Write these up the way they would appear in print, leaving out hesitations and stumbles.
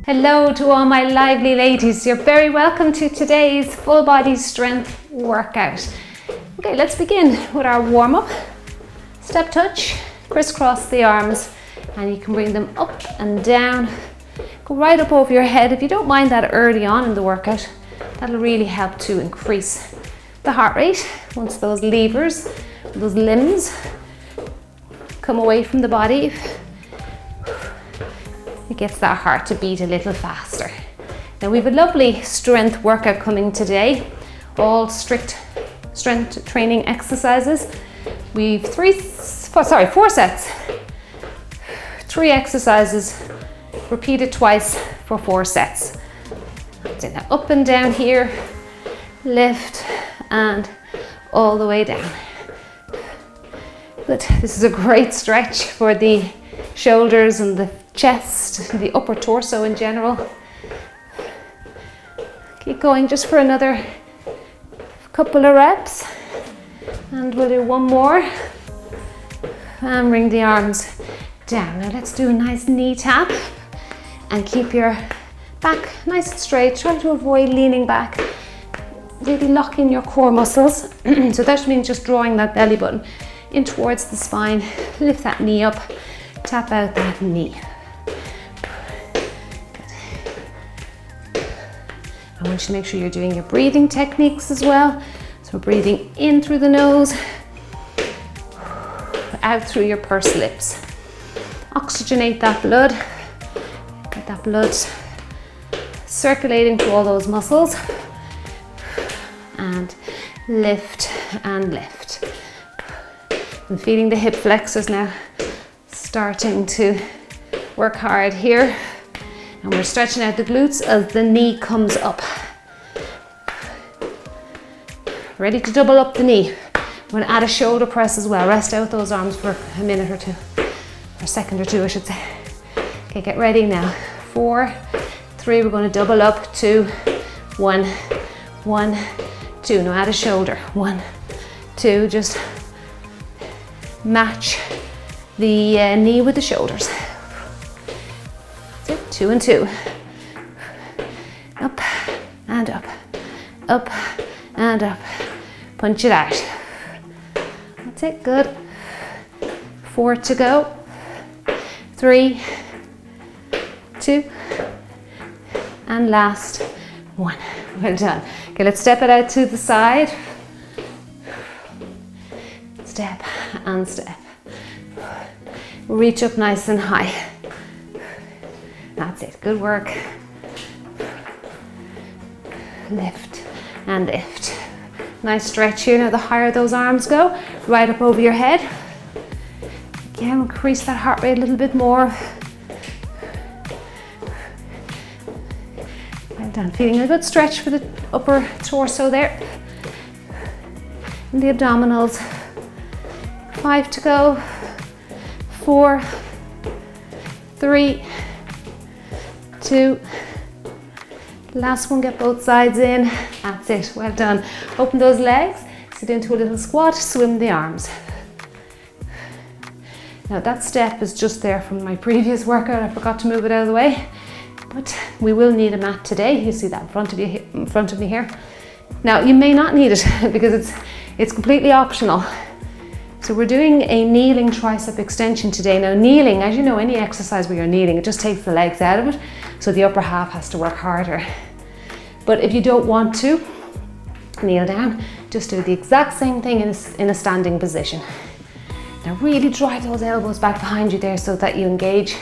Hello to all my lively ladies. You're very welcome to today's full body strength workout. Okay, let's begin with our warm up. Step touch, crisscross the arms, and you can bring them up and down. Go right up over your head. If you don't mind that early on in the workout, that'll really help to increase the heart rate. Once those levers, those limbs come away from the body, it gets that heart to beat a little faster. Now we have a lovely strength workout coming today, all strict strength training exercises. We've four sets, 3 exercises, repeated twice for 4 sets. So now up and down here, lift and all the way down. Good. This is a great stretch for the shoulders and the chest, the upper torso in general. Keep going just for another couple of reps, and we'll do one more and bring the arms down. Now let's do a nice knee tap and keep your back nice and straight. Try to avoid leaning back, really lock in your core muscles. So that means just drawing that belly button in towards the spine. Lift that knee up, tap out that knee. I want you to make sure you're doing your breathing techniques as well. So we're breathing in through the nose, out through your pursed lips. Oxygenate that blood. Get that blood circulating to all those muscles. And lift and lift. I'm feeling the hip flexors now starting to work hard here. And we're stretching out the glutes as the knee comes up. Ready to double up the knee. I'm going to add a shoulder press as well. Rest out those arms for a minute or two, or a second or two I should say. Okay, get ready now. 4, 3, we're going to double up. 2, 1, 1, 2. Now add a shoulder. 1, 2, just match the knee with the shoulders. 2 and 2. Up and up, up and up. Punch it out. That's it, good. 4 to go. 3, 2, and last 1. Well done. Okay, let's step it out to the side. Step and step. Reach up nice and high. That's it, good work. Lift and lift. Nice stretch here. Now the higher those arms go, right up over your head. Again, increase that heart rate a little bit more. Well done. Feeling a good stretch for the upper torso there. And the abdominals. 5 to go. 4, 3, 2, last one, get both sides in. That's it, well done. Open those legs, sit into a little squat, swim the arms. Now that step is just there from my previous workout. I forgot to move it out of the way, but we will need a mat today. You see that in front of me here. Now you may not need it because it's completely optional. So we're doing a kneeling tricep extension today. Now kneeling, as you know, any exercise where you're kneeling, it just takes the legs out of it, so the upper half has to work harder. But if you don't want to kneel down, just do the exact same thing in a standing position. Now really drive those elbows back behind you there so that you engage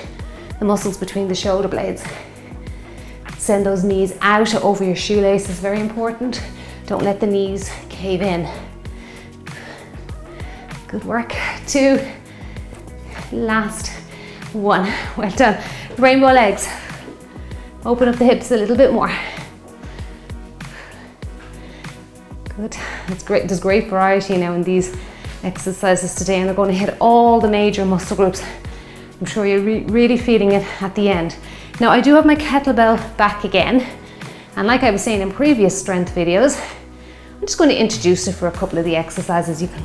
the muscles between the shoulder blades. Send those knees out over your shoelaces, very important. Don't let the knees cave in. Good work. 2, last 1. Well done. Rainbow legs. Open up the hips a little bit more. Good. That's great. There's great variety now in these exercises today, and they're going to hit all the major muscle groups. I'm sure you're really feeling it at the end. Now I do have my kettlebell back again, and like I was saying in previous strength videos, I'm just going to introduce it for a couple of the exercises. You can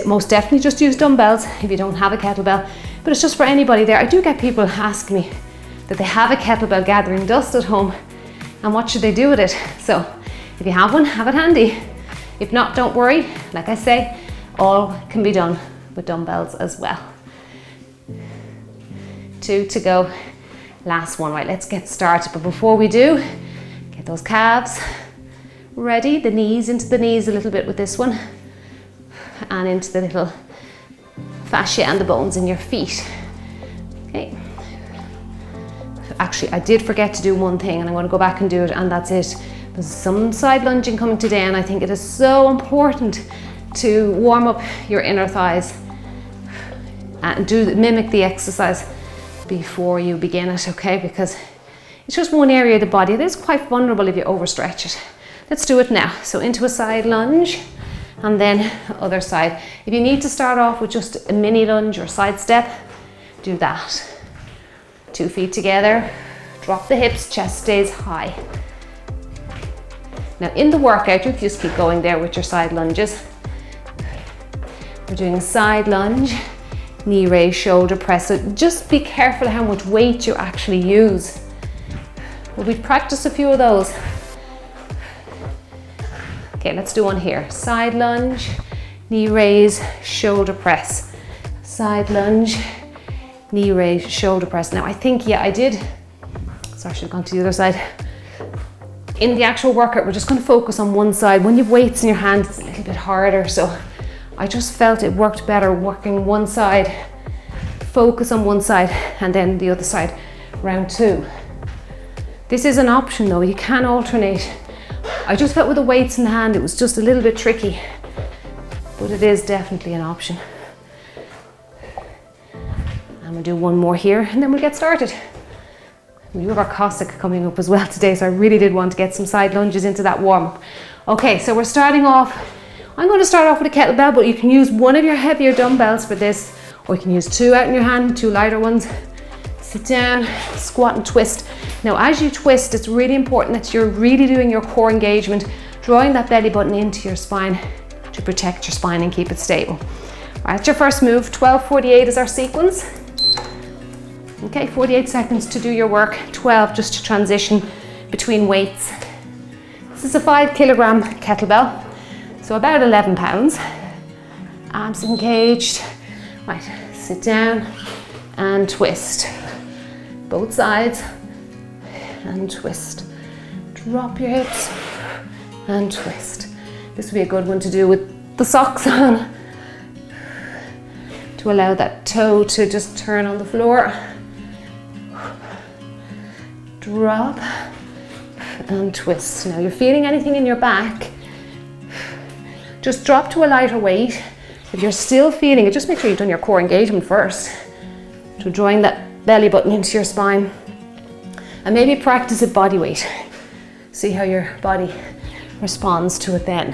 most definitely just use dumbbells if you don't have a kettlebell, but it's just for anybody there. I do get people asking me, that they have a kettlebell gathering dust at home, and what should they do with it? So if you have one, have it handy. If not, don't worry. Like I say, all can be done with dumbbells as well. 2 to go. Last one. Right, let's get started. But before we do, get those calves ready, the knees into the knees a little bit with this one, and into the little fascia and the bones in your feet. Okay. Actually, I did forget to do one thing, and I'm going to go back and do it, and that's it. There's some side lunging coming today, and I think it is so important to warm up your inner thighs and mimic the exercise before you begin it, okay? Because it's just one area of the body. It is quite vulnerable if you overstretch it. Let's do it now. So into a side lunge, and then other side. If you need to start off with just a mini lunge or side step, do that. 2 feet together, drop the hips, chest stays high. Now in the workout, you just keep going there with your side lunges. We're doing a side lunge, knee raise, shoulder press. So just be careful how much weight you actually use. Well, we've practiced a few of those. Okay, let's do one here. Side lunge, knee raise, shoulder press. Side lunge, knee raise, shoulder press. Now I think, yeah, I did. Sorry, I should have gone to the other side. In the actual workout, we're just going to focus on one side. When you have weights in your hand, it's a little bit harder. So I just felt it worked better working one side, focus on one side, and then the other side, round 2. This is an option though, you can alternate. I just felt with the weights in the hand, it was just a little bit tricky, but it is definitely an option. And we'll do one more here, and then we'll get started. We have our Cossack coming up as well today, so I really did want to get some side lunges into that warm-up. Okay, so we're starting off. I'm going to start off with a kettlebell, but you can use one of your heavier dumbbells for this, or you can use 2 out in your hand, 2 lighter ones. Sit down, squat and twist. Now as you twist, it's really important that you're really doing your core engagement, drawing that belly button into your spine to protect your spine and keep it stable. All right, that's your first move. 12:48 is our sequence. Okay, 48 seconds to do your work, 12 just to transition between weights. This is a 5 kilogram kettlebell, so about 11 pounds. Arms engaged. Right, sit down and twist. Both sides and twist. Drop your hips and twist. This would be a good one to do with the socks on, to allow that toe to just turn on the floor. Drop and twist. Now you're feeling anything in your back, just drop to a lighter weight. If you're still feeling it, just make sure you've done your core engagement first. So drawing that belly button into your spine, and maybe practice at body weight. See how your body responds to it then.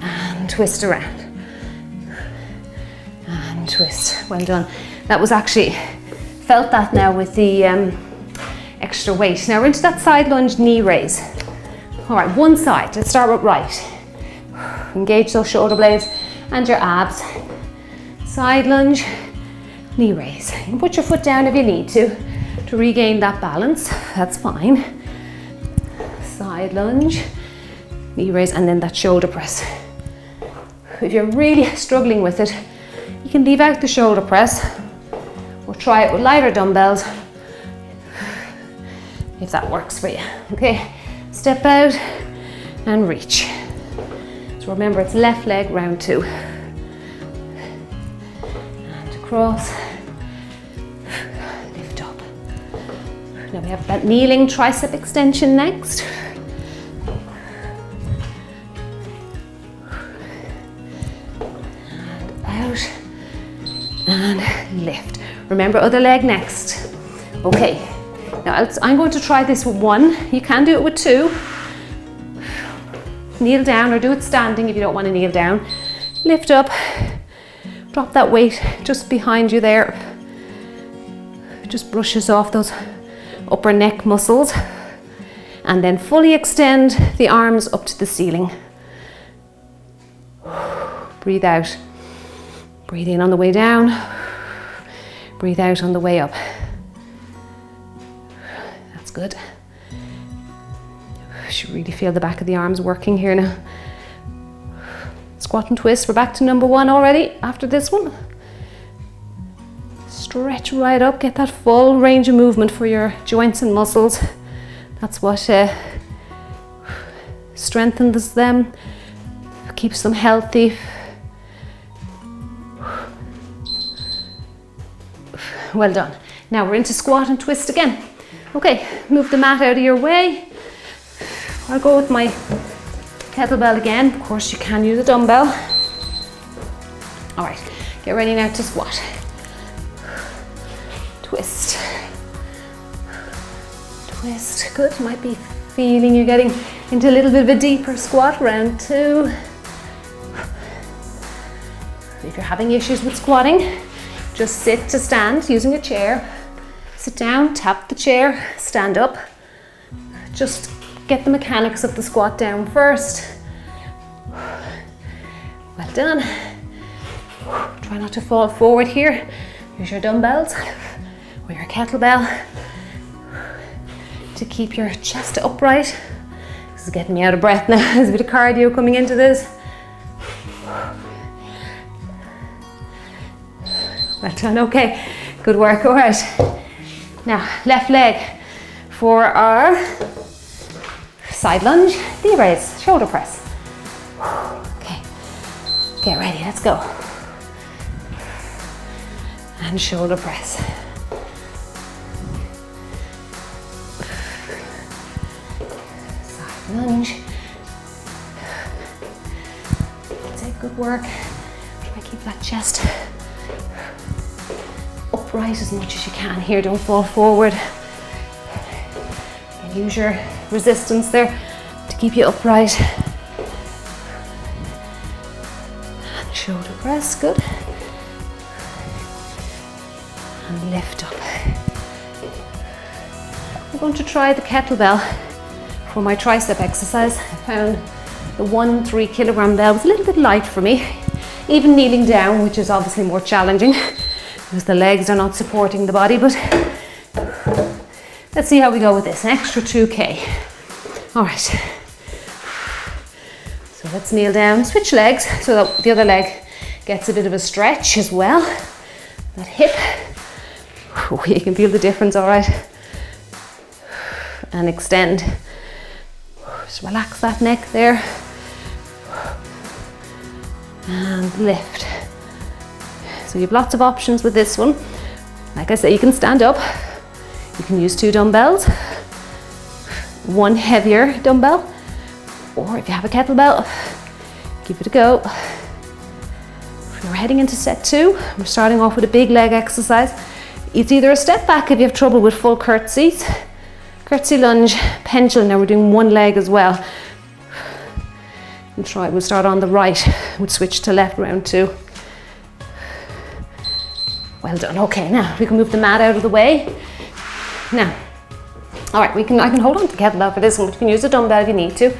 And twist around. And twist. Well done. That was actually, felt that now with the extra weight. Now we're into that side lunge knee raise. All right, one side. Let's start with right. Engage those shoulder blades and your abs. Side lunge, knee raise. You can put your foot down if you need to regain that balance. That's fine. Side lunge, knee raise, and then that shoulder press. If you're really struggling with it, you can leave out the shoulder press or try it with lighter dumbbells if that works for you. Okay, step out and reach. So remember, it's left leg, round 2. And across, lift up. Now we have that kneeling tricep extension next. And out, and lift. Remember, other leg next. Okay, now I'm going to try this with 1. You can do it with 2. Kneel down, or do it standing if you don't want to kneel down. Lift up, drop that weight just behind you there. Just brushes off those upper neck muscles. And then fully extend the arms up to the ceiling. Breathe out. Breathe in on the way down. Breathe out on the way up. That's good. You should really feel the back of the arms working here now. Squat and twist. We're back to number 1 already after this one. Stretch right up, get that full range of movement for your joints and muscles. That's what strengthens them, keeps them healthy. Well done. Now we're into squat and twist again. Okay, move the mat out of your way. I'll go with my kettlebell again. Of course, you can use a dumbbell. All right, get ready now to squat. Twist. Twist. Good. You might be feeling you're getting into a little bit of a deeper squat. Round 2. If you're having issues with squatting, just sit to stand using a chair. Sit down, tap the chair, stand up. Just get the mechanics of the squat down first. Well done. Try not to fall forward here. Use your dumbbells or your kettlebell to keep your chest upright. This is getting me out of breath now. There's a bit of cardio coming into this. Well done, okay. Good work, all right. Now, left leg for our side lunge, knee raise, shoulder press. Okay, get ready, let's go. And shoulder press. Side lunge. That's it, good work. Try to keep that chest upright as much as you can here, don't fall forward. And use your resistance there to keep you upright. And shoulder press, good. And lift up. I'm going to try the kettlebell for my tricep exercise. I found the 1 3-kilogram bell was a little bit light for me, even kneeling down, which is obviously more challenging because the legs are not supporting the body, but let's see how we go with this. An extra 2K. All right. So let's kneel down, switch legs so that the other leg gets a bit of a stretch as well. That hip. Oh, you can feel the difference, all right. And extend. Just relax that neck there. And lift. So you have lots of options with this one. Like I say, you can stand up. You can use 2 dumbbells. 1 heavier dumbbell. Or if you have a kettlebell, give it a go. We're heading into set 2. We're starting off with a big leg exercise. It's either a step back if you have trouble with full curtsies, curtsy lunge, pendulum. Now we're doing 1 leg as well. We'll start on the right. We'll switch to left, round 2. Well done. Okay, now we can move the mat out of the way. Now, all right, I can hold on to the kettlebell for this one, but you can use a dumbbell if you need to.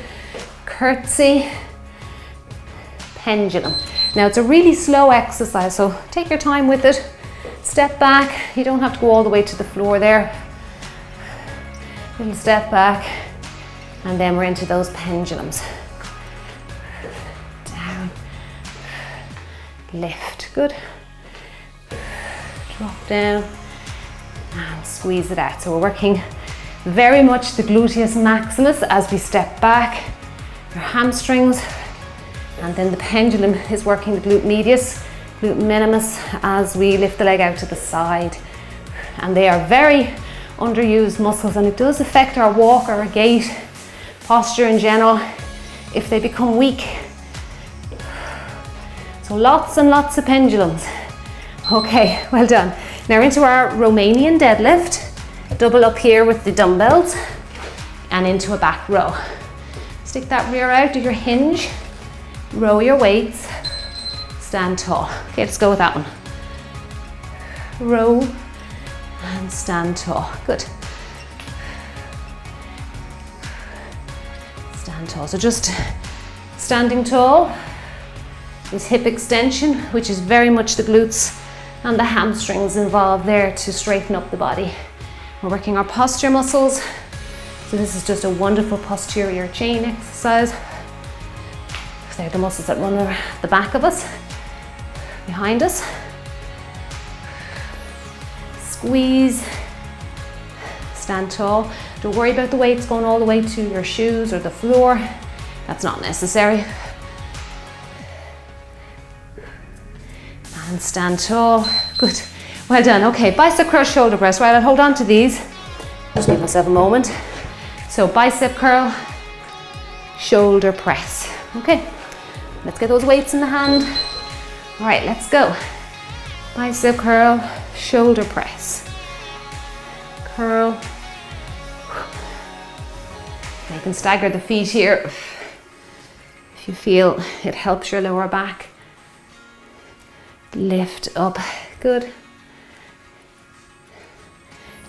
Curtsy, pendulum. Now it's a really slow exercise, so take your time with it. Step back. You don't have to go all the way to the floor there. Little step back, and then we're into those pendulums. Down, lift, good. Drop down and squeeze it out. So we're working very much the gluteus maximus as we step back, your hamstrings, and then the pendulum is working the glute medius, glute minimus as we lift the leg out to the side. And they are very underused muscles, and it does affect our walk, our gait, posture in general if they become weak. So lots and lots of pendulums. Okay, well done. Now into our Romanian deadlift. Double up here with the dumbbells and into a back row. Stick that rear out, do your hinge, row your weights, stand tall. Okay, let's go with that one. Row and stand tall. Good. Stand tall. So just standing tall is hip extension, which is very much the glutes and the hamstrings involved there to straighten up the body. We're working our posture muscles. So this is just a wonderful posterior chain exercise. They're the muscles that run the back of us, behind us. Squeeze, stand tall. Don't worry about the weights going all the way to your shoes or the floor. That's not necessary. And stand tall. Good. Well done. Okay, bicep curl, shoulder press. Right, I'll hold on to these. Just give myself a moment. So bicep curl, shoulder press. Okay, let's get those weights in the hand. All right, let's go. Bicep curl, shoulder press. Curl. You can stagger the feet here if you feel it helps your lower back. Lift up. Good.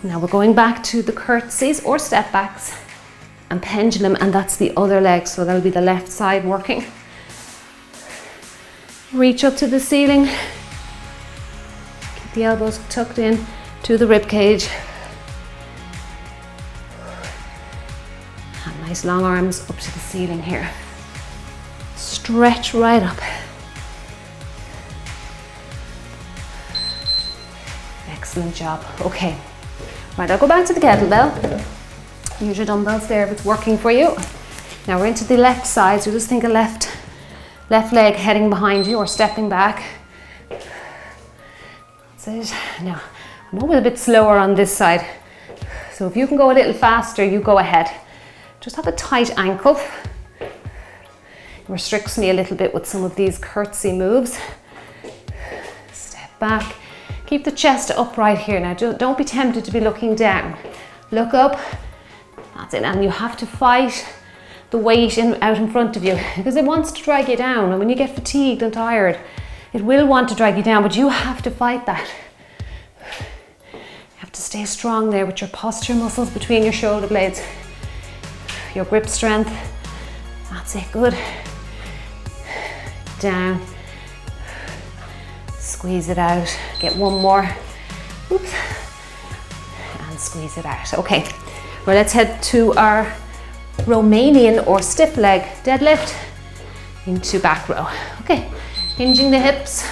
Now we're going back to the curtsies or step backs and pendulum, and that's the other leg, so that'll be the left side working. Reach up to the ceiling. Keep the elbows tucked in to the rib cage. And nice long arms up to the ceiling here. Stretch right up. Excellent job. Okay. Right, I'll go back to the kettlebell. Use your dumbbells there if it's working for you. Now we're into the left side, so just think of left leg heading behind you or stepping back. That's it. Now, I'm always a bit slower on this side. So if you can go a little faster, you go ahead. Just have a tight ankle. It restricts me a little bit with some of these curtsy moves. Step back. Keep the chest upright here. Now don't be tempted to be looking down. Look up. That's it. And you have to fight the weight out in front of you because it wants to drag you down. And when you get fatigued and tired, it will want to drag you down, but you have to fight that. You have to stay strong there with your posture muscles between your shoulder blades. Your grip strength. That's it. Good. Down. Squeeze it out. Get one more. Oops. And squeeze it out. Okay. Well, let's head to our Romanian or stiff leg deadlift into back row. Okay. Hinging the hips.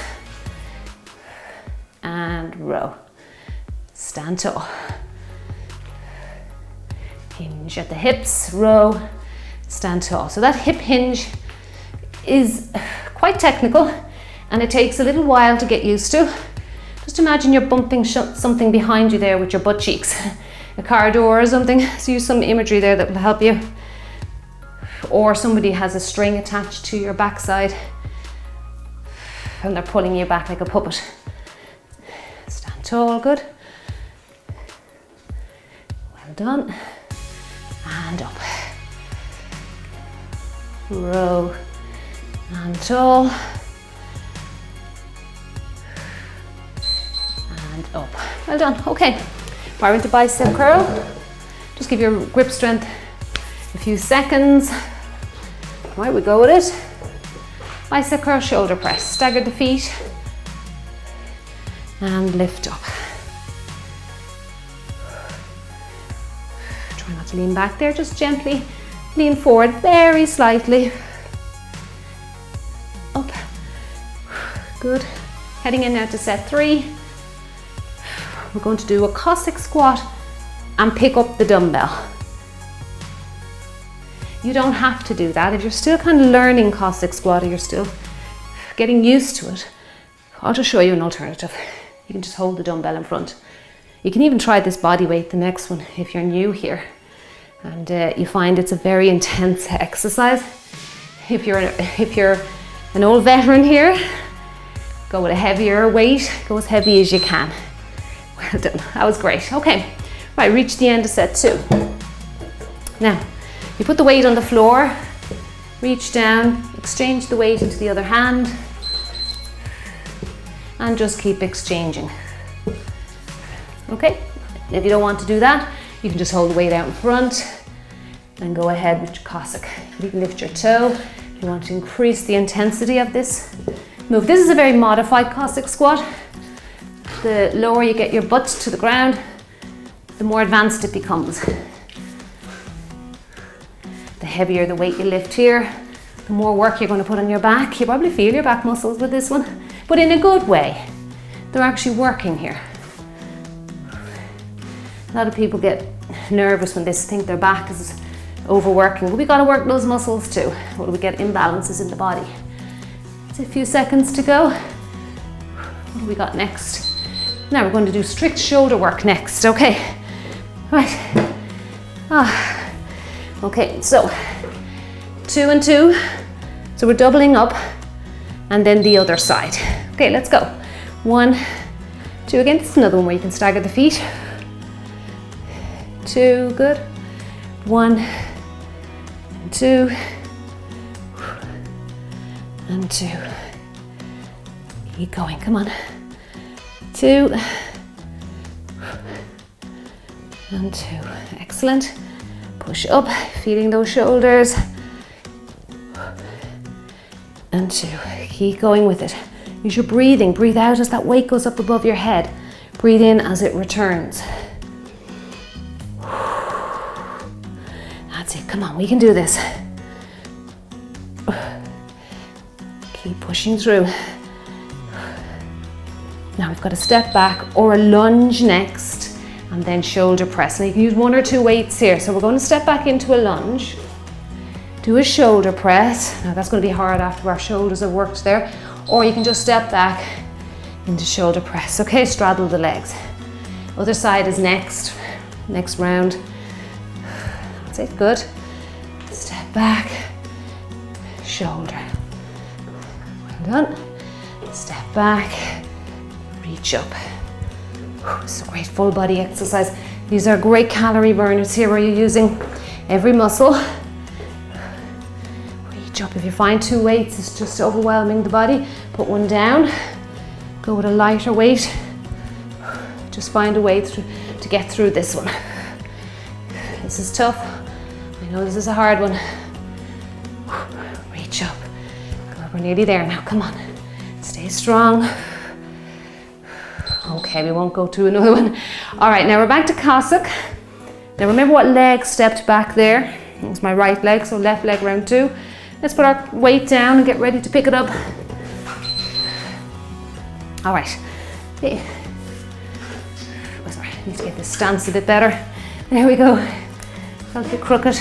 And row. Stand tall. Hinge at the hips. Row. Stand tall. So that hip hinge is quite technical. And it takes a little while to get used to. Just imagine you're bumping something behind you there with your butt cheeks. A car door or something. So use some imagery there that will help you. Or somebody has a string attached to your backside and they're pulling you back like a puppet. Stand tall, good. Well done. And up. Row and tall. And up. Well done. Okay. We're into bicep curl. Just give your grip strength a few seconds. Right, we go with it. Bicep curl, shoulder press. Stagger the feet. And lift up. Try not to lean back there, just gently lean forward very slightly. Up. Good. Heading in now to set 3. We're going to do a Cossack squat and pick up the dumbbell. You don't have to do that. If you're still kind of learning Cossack squat or you're still getting used to it, I'll just show you an alternative. You can just hold the dumbbell in front. You can even try this body weight, the next one, if you're new here. And you find it's a very intense exercise. If you're an old veteran here, go with a heavier weight, go as heavy as you can. Well done, that was great. Okay, right, reach the end of set 2. Now, you put the weight on the floor, reach down, exchange the weight into the other hand, and just keep exchanging. Okay, if you don't want to do that, you can just hold the weight out in front and go ahead with your Cossack. You can lift your toe if you want to increase the intensity of this move. This is a very modified Cossack squat. The lower you get your butt to the ground, the more advanced it becomes. The heavier the weight you lift here, the more work you're going to put on your back. You probably feel your back muscles with this one, but in a good way. They're actually working here. A lot of people get nervous when they think their back is overworking, but we got to work those muscles too, or we get imbalances in the body. It's a few seconds to go. What do we got next? Now we're going to do strict shoulder work next, okay? Right. Okay, so 2 and 2. So we're doubling up and then the other side. Okay, let's go. 1, 2 again. This is another one where you can stagger the feet. 2, good. 1, 2, and 2. Keep going, come on. 2, and 2. Excellent. Push up, feeling those shoulders. And 2. Keep going with it. Use your breathing. Breathe out as that weight goes up above your head. Breathe in as it returns. That's it. Come on, we can do this. Keep pushing through. Now we've got a step back or a lunge next, and then shoulder press. Now you can use 1 or 2 weights here. So we're going to step back into a lunge. Do a shoulder press. Now that's going to be hard after our shoulders have worked there. Or you can just step back into shoulder press. Okay, straddle the legs. Other side is next round. That's it, good. Step back, shoulder. Well done. Step back, reach up. It's a great full body exercise. These are great calorie burners here where you're using every muscle. Reach up. If you find 2 weights is just overwhelming the body, put 1 down. Go with a lighter weight. Just find a way to get through this one. This is tough. I know this is a hard one. Reach up. Good, we're nearly there now. Come on. Stay strong. Okay, we won't go to another one. All right, now we're back to Cossack. Now remember what leg stepped back there? It was my right leg, so left leg round 2. Let's put our weight down and get ready to pick it up. All right. Hey. Oh, sorry, I need to get this stance a bit better. There we go. Felt a bit crooked.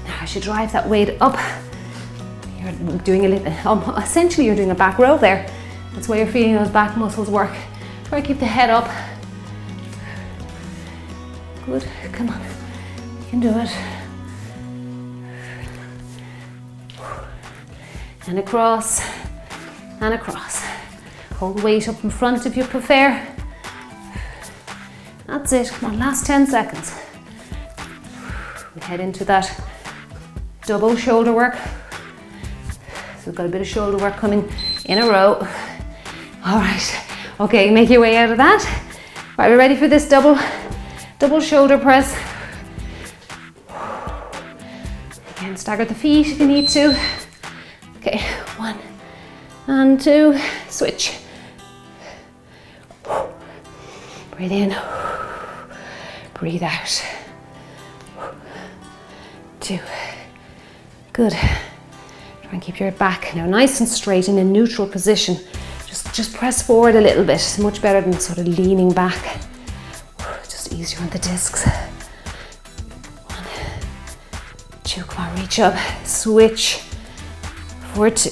Now as you drive that weight up, you're doing a little, essentially you're doing a back row there. That's why you're feeling those back muscles work. Try to keep the head up. Good, come on, you can do it. And across, and across. Hold the weight up in front if you prefer. That's it, come on, last 10 seconds. We head into that double shoulder work. So we've got a bit of shoulder work coming in a row. All right, okay, make your way out of that. Right, we're ready for this double shoulder press. Again, stagger the feet if you need to. Okay, 1 and 2, switch. Breathe in, breathe out. 2, good. Try and keep your back now nice and straight in a neutral position. Just press forward a little bit. It's much better than sort of leaning back. Just easier on the discs. 1, 2, come on, reach up, switch for 2.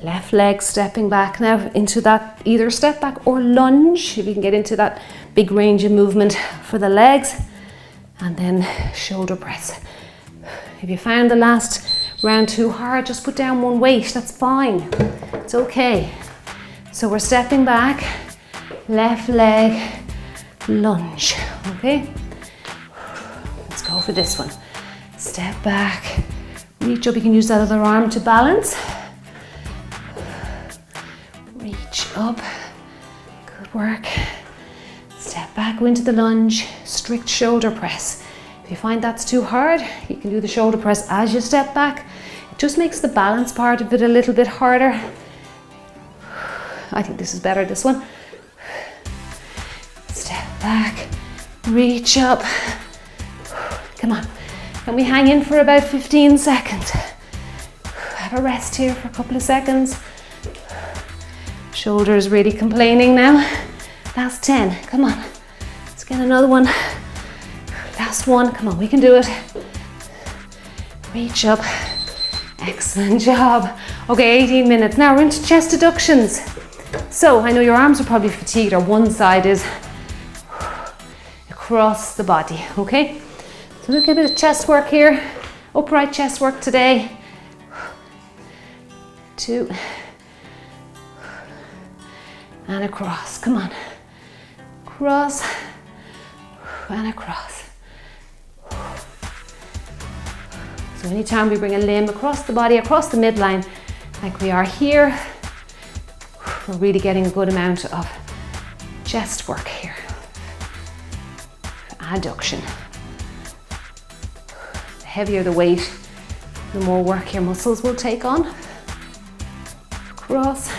Left leg stepping back now into that either step back or lunge, if you can get into that big range of movement for the legs, and then shoulder press. If you found the last round too hard, just put down 1 weight, that's fine, it's okay. So we're stepping back, left leg, lunge, okay? Let's go for this one. Step back, reach up, you can use that other arm to balance. Reach up, good work. Step back, go into the lunge, strict shoulder press. If If you find that's too hard, you can do the shoulder press as you step back. It just makes the balance part of it a little bit harder. I think this is better, this one. Step back, reach up. Come on. Can we hang in for about 15 seconds? Have a rest here for a couple of seconds. Shoulders really complaining now. Last 10, come on. Let's get another one. Last one, come on, we can do it. Reach up. Excellent job. Okay, 18 minutes. Now we're into chest adductions. So I know your arms are probably fatigued, or one side is, across the body, okay? So look at a bit of chest work here. Upright chest work today. 2. And across, come on. Cross and across. So anytime we bring a limb across the body, across the midline, like we are here, we're really getting a good amount of chest work here. Adduction. The heavier the weight, the more work your muscles will take on. Across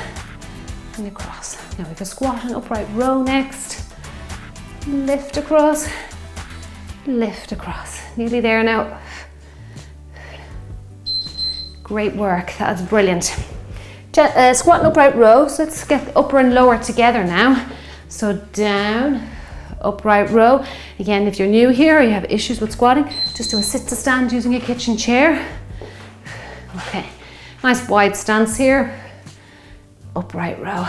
and across. Now we can squat and upright row next. Lift across, lift across. Nearly there now. Great work, that's brilliant. Squat and upright row, so let's get the upper and lower together now. So down, upright row. Again, if you're new here or you have issues with squatting, just do a sit to stand using a kitchen chair. Okay, nice wide stance here. Upright row.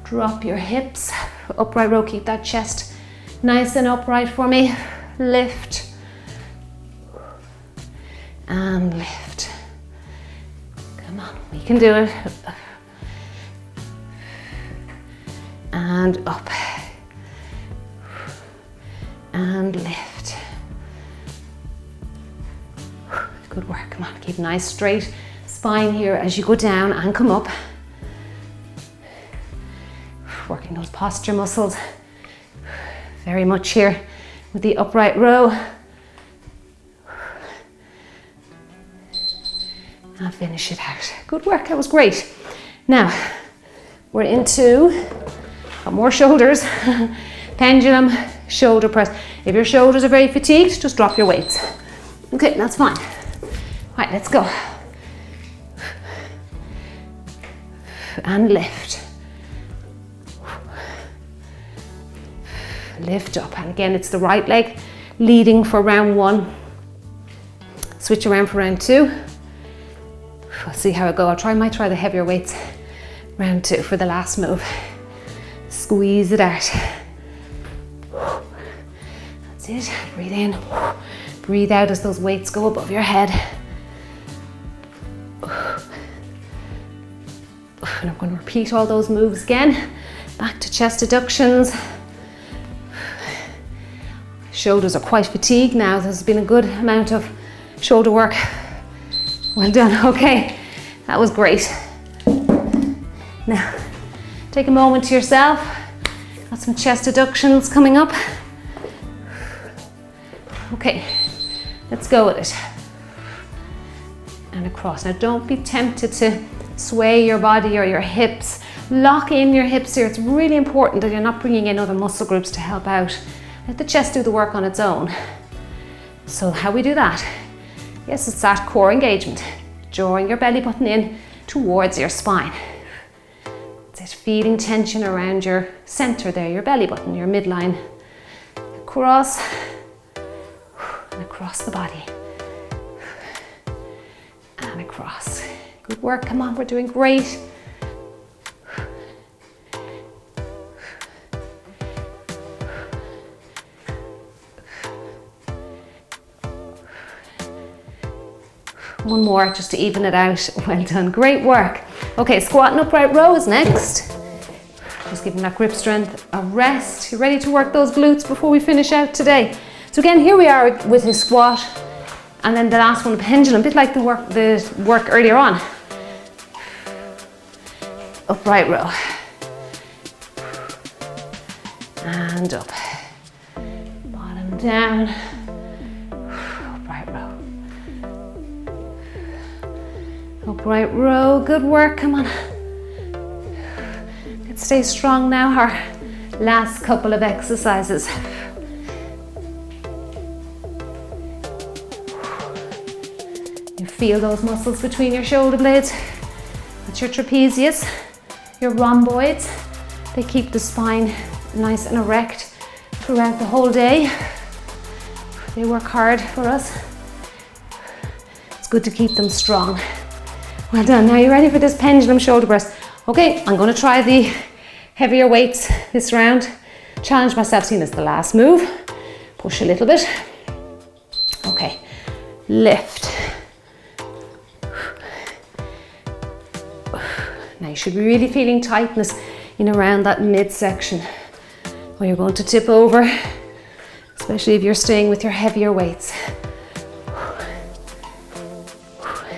Drop your hips. Upright row, keep that chest nice and upright for me. Lift. And lift. Come on, we can do it. And up. And lift. Good work, come on, keep nice straight spine here as you go down and come up. Working those posture muscles very much here with the upright row. And finish it out. Good work, that was great. Now, we're into more shoulders. Pendulum, shoulder press. If your shoulders are very fatigued, just drop your weights. Okay, that's fine. Right, let's go. And lift. Lift up, and again it's the right leg leading for round 1. Switch around for round 2. We'll see how it goes. Might try the heavier weights round 2 for the last move. Squeeze it out. That's it. Breathe in. Breathe out as those weights go above your head. And I'm going to repeat all those moves again. Back to chest adductions. Shoulders are quite fatigued now. There's been a good amount of shoulder work. Well done, okay. That was great. Now, take a moment to yourself. Got some chest adductions coming up. Okay, let's go with it. And across. Now don't be tempted to sway your body or your hips. Lock in your hips here. It's really important that you're not bringing in other muscle groups to help out. Let the chest do the work on its own. So how we do that? Yes, it's that core engagement. Drawing your belly button in towards your spine. It's it, feeling tension around your center there, your belly button, your midline. Across and across the body. And across. Good work, come on, we're doing great. One more just to even it out. Well done, great work. Okay, squat and upright row is next. Just giving that grip strength a rest. You ready to work those glutes before we finish out today? So again, here we are with his squat, and then the last one, the pendulum, a bit like the work earlier on. Upright row. And up. Bottom down. Upright row, good work, come on. Let's stay strong now, our last couple of exercises. You feel those muscles between your shoulder blades. That's your trapezius, your rhomboids. They keep the spine nice and erect throughout the whole day. They work hard for us. It's good to keep them strong. Well done. Now you're ready for this pendulum shoulder press. Okay, I'm going to try the heavier weights this round. Challenge myself, seeing as the last move. Push a little bit. Okay, lift. Now you should be really feeling tightness in around that midsection where you're going to tip over, especially if you're staying with your heavier weights.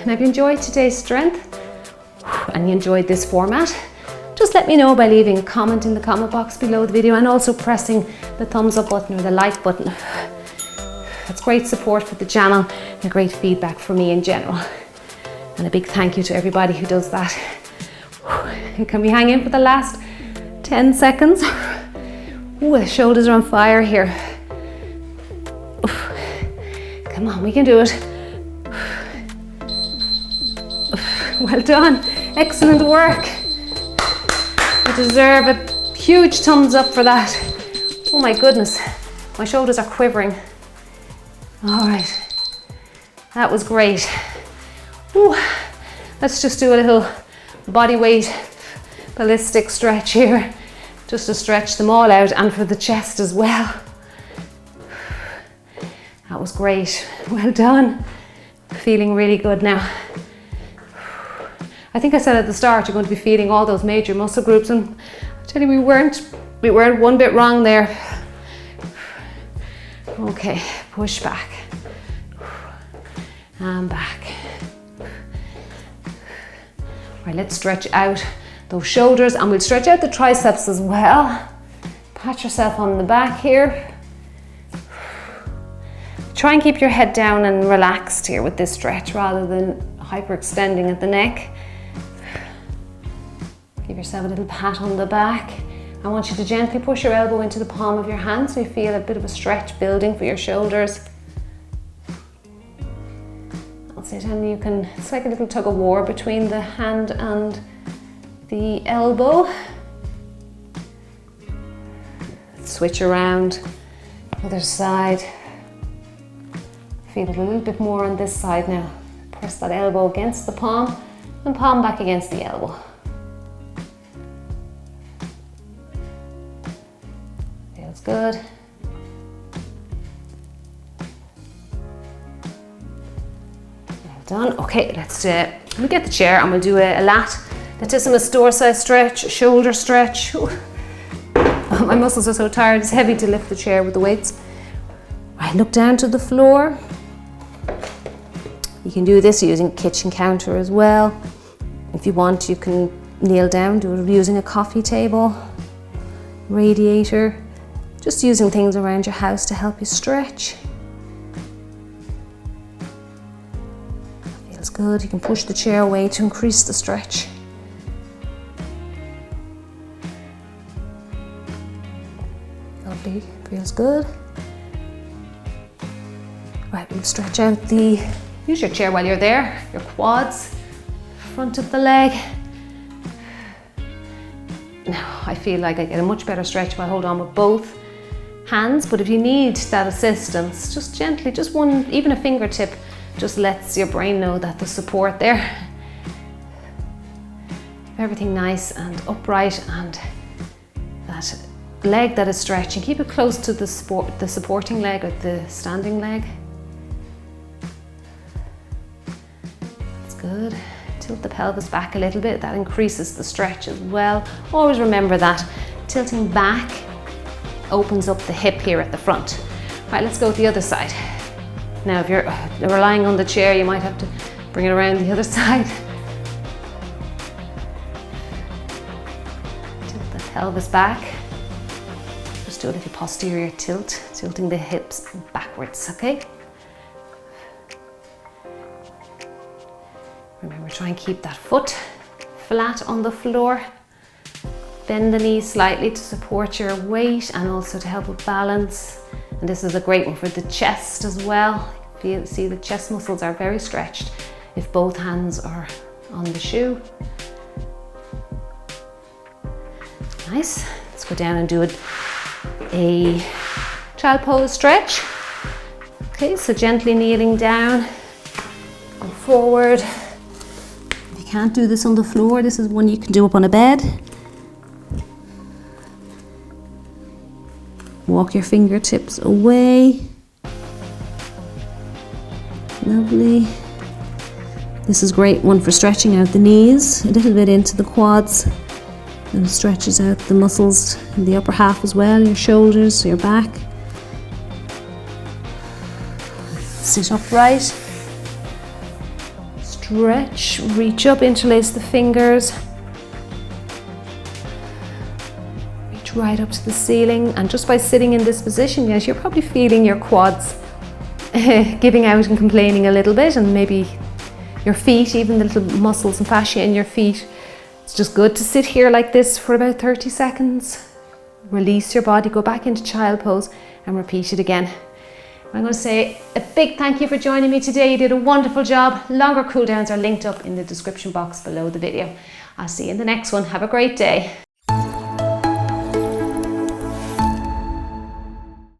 And if you enjoyed today's strength and you enjoyed this format, just let me know by leaving a comment in the comment box below the video and also pressing the thumbs up button or the like button. That's great support for the channel and great feedback for me in general. And a big thank you to everybody who does that. Can we hang in for the last 10 seconds? Ooh, the shoulders are on fire here. Come on, we can do it. Well done, excellent work. You deserve a huge thumbs up for that. Oh my goodness, my shoulders are quivering. All right, that was great. Ooh, let's just do a little body weight ballistic stretch here, just to stretch them all out and for the chest as well. That was great, well done. Feeling really good now. I think I said at the start you're going to be feeling all those major muscle groups, and I tell you we weren't one bit wrong there. Okay, push back and back. Right, let's stretch out those shoulders and we'll stretch out the triceps as well. Pat yourself on the back here. Try and keep your head down and relaxed here with this stretch rather than hyperextending at the neck. Give yourself a little pat on the back. I want you to gently push your elbow into the palm of your hand so you feel a bit of a stretch building for your shoulders. That's it, and you can, it's like a little tug of war between the hand and the elbow. Switch around, other side. Feel it a little bit more on this side now. Press that elbow against the palm and palm back against the elbow. Feels good. Well done. Okay, let's we'll get the chair and we'll do a lat latissimus dorsi stretch, shoulder stretch. Ooh. My muscles are so tired, it's heavy to lift the chair with the weights. Right, look down to the floor. You can do this using a kitchen counter as well. If you want, you can kneel down, do it using a coffee table, radiator, just using things around your house to help you stretch. Feels good. You can push the chair away to increase the stretch. Lovely, feels good. Right, we'll stretch out use your chair while you're there, your quads, front of the leg. Now, I feel like I get a much better stretch if I hold on with both hands, but if you need that assistance, just gently, just one, even a fingertip, just lets your brain know that there's support there. Everything nice and upright, and that leg that is stretching, keep it close to the supporting leg or the standing leg. That's good. Tilt the pelvis back a little bit, that increases the stretch as well. Always remember that. Tilting back opens up the hip here at the front. Right, let's go to the other side. Now if you're relying on the chair, you might have to bring it around the other side. Tilt the pelvis back. Just do a little posterior tilt, tilting the hips backwards, okay? Remember, try and keep that foot flat on the floor. Bend the knees slightly to support your weight and also to help with balance. And this is a great one for the chest as well. See, the chest muscles are very stretched if both hands are on the shoe. Nice. Let's go down and do a child pose stretch. Okay, so gently kneeling down, go forward. If you can't do this on the floor, this is one you can do up on a bed. Walk your fingertips away. Lovely. This is a great one for stretching out the knees, a little bit into the quads, and stretches out the muscles in the upper half as well, your shoulders, your back. Sit upright. Stretch, reach up, interlace the fingers. Reach right up to the ceiling, and just by sitting in this position, yes, you're probably feeling your quads giving out and complaining a little bit, and maybe your feet, even the little muscles and fascia in your feet. It's just good to sit here like this for about 30 seconds. Release your body, go back into child pose and repeat it again. I'm going to say a big thank you for joining me today. You did a wonderful job. Longer cool downs are linked up in the description box below the video. I'll see you in the next one. Have a great day.